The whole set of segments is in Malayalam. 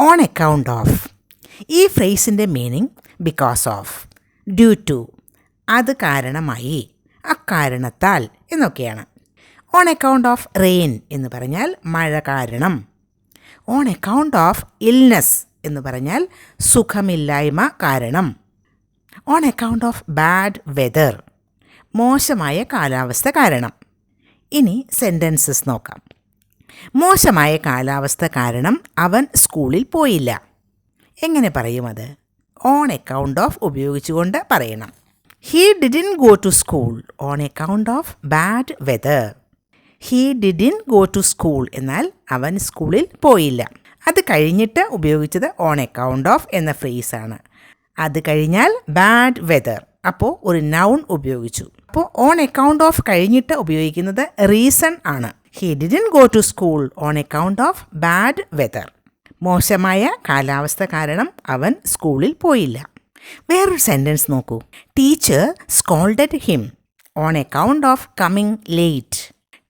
On account of. ഈ ഫ്രേസിൻ്റെ meaning because of, due to, അത് കാരണമായി, അക്കാരണത്താൽ എന്നൊക്കെയാണ്. ഓൺ അക്കൗണ്ട് ഓഫ് റെയിൻ എന്ന് പറഞ്ഞാൽ മഴ കാരണം. ഓൺ അക്കൗണ്ട് ഓഫ് ഇൽനെസ് എന്ന് പറഞ്ഞാൽ സുഖമില്ലായ്മ കാരണം. On account of bad weather, മോശമായ കാലാവസ്ഥ കാരണം. ഇനി സെൻറ്റൻസസ് നോക്കാം. മോശമായ കാലാവസ്ഥ കാരണം അവൻ സ്കൂളിൽ പോയില്ല. എങ്ങനെ പറയും അത്? ഓൺ അക്കൗണ്ട് ഓഫ് ഉപയോഗിച്ചുകൊണ്ട് പറയണം. He didn't go to school on account of bad weather. He didn't go to school എന്നാൽ അവൻ സ്കൂളിൽ പോയില്ല. അത് കഴിഞ്ഞിട്ട് ഉപയോഗിച്ചത് ഓൺ അക്കൗണ്ട് ഓഫ് എന്ന ഫ്രേസാണ്. അത് കഴിഞ്ഞാൽ ബാഡ് വെതർ, അപ്പോൾ ഒരു നൗൺ ഉപയോഗിച്ചു. അപ്പോൾ ഓൺ അക്കൗണ്ട് ഓഫ് കഴിഞ്ഞിട്ട് ഉപയോഗിക്കുന്നത് റീസൺ ആണ്. He didn't go to school on account of bad weather. മോശമായ കാലാവസ്ഥ കാരണം അവൻ സ്കൂളിൽ പോയില്ല. വേറൊരു സെൻറ്റൻസ് നോക്കൂ. Teacher scolded him on account of coming late.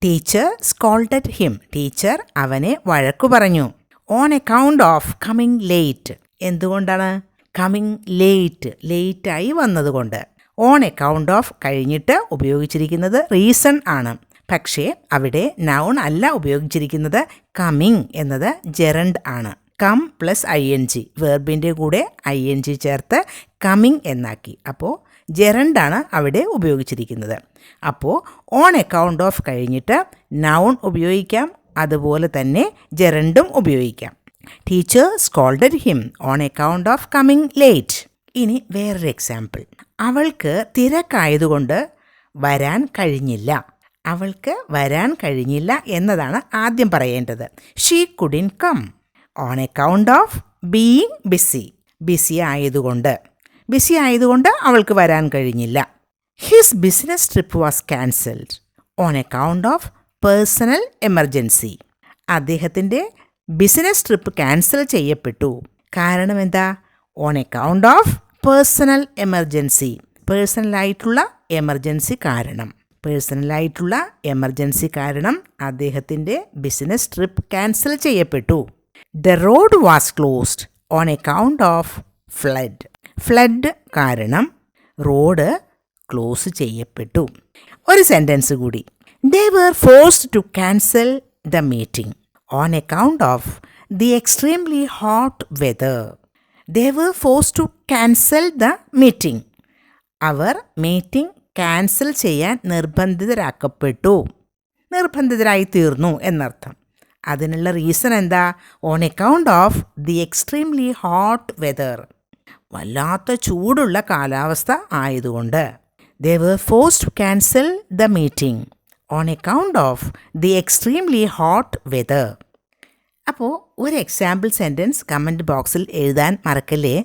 Teacher scolded him, teacher അവനെ വഴക്കു പറഞ്ഞു. On account of coming late, എന്തുകൊണ്ടാണ്? കമ്മിങ് ലേറ്റ്, ലേറ്റായി വന്നതുകൊണ്ട്. ഓൺ അക്കൗണ്ട് ഓഫ് കഴിഞ്ഞിട്ട് ഉപയോഗിച്ചിരിക്കുന്നത് റീസൺ ആണ്. പക്ഷേ അവിടെ നൗൺ അല്ല ഉപയോഗിച്ചിരിക്കുന്നത്. കമ്മിങ് എന്നത് ജെറണ്ട് ആണ്. കം പ്ലസ് ING, വെർബിൻ്റെ കൂടെ ING ചേർത്ത് കമ്മിങ് എന്നാക്കി. അപ്പോൾ ജെറണ്ടാണ് അവിടെ ഉപയോഗിച്ചിരിക്കുന്നത്. അപ്പോൾ ഓൺ അക്കൗണ്ട് ഓഫ് കഴിഞ്ഞിട്ട് നൗൺ ഉപയോഗിക്കാം, അതുപോലെ തന്നെ ജെറണ്ടും ഉപയോഗിക്കാം. Teacher scolded him on account of coming late. ഇനി വേറൊരു എക്സാമ്പിൾ. അവൾക്ക് തിരക്കായതുകൊണ്ട് വരാൻ കഴിഞ്ഞില്ല. അവൾക്ക് വരാൻ കഴിഞ്ഞില്ല എന്നതാണ് ആദ്യം പറയേണ്ടത്. She couldn't come on account of being busy. Busy ആയതുകൊണ്ട് അവൾക്ക് വരാൻ കഴിഞ്ഞില്ല. His business trip was cancelled on account of personal emergency. അദ്ദേഹത്തിൻ്റെ ബിസിനസ് ട്രിപ്പ് ക്യാൻസൽ ചെയ്യപ്പെട്ടു. കാരണം എന്താ? On account of personal emergency. പേഴ്സണലായിട്ടുള്ള എമർജൻസി കാരണം അദ്ദേഹത്തിൻ്റെ ബിസിനസ് ട്രിപ്പ് ക്യാൻസൽ ചെയ്യപ്പെട്ടു. The road was closed on account of flood. Flood കാരണം റോഡ് ക്ലോസ് ചെയ്യപ്പെട്ടു. ഒരു സെൻറ്റൻസ് കൂടി. They were forced to cancel the meeting on account of the extremely hot weather. They were forced to cancel the meeting. അവർ മീറ്റിംഗ് ക്യാൻസൽ ചെയ്യാൻ നിർബന്ധിതരായി തീർന്നു എന്നർത്ഥം. അതിനുള്ള റീസൺ എന്താ? On account of the extremely hot weather. വല്ലാത്ത ചൂടുള്ള കാലാവസ്ഥ ആയതുകൊണ്ട്. They were forced to cancel the meeting on account of the extremely hot weather. അപ്പോൾ ഒരു എക്സാമ്പിൾ സെൻറ്റൻസ് കമൻറ്റ് ബോക്സിൽ എഴുതാൻ മറക്കല്ലേ.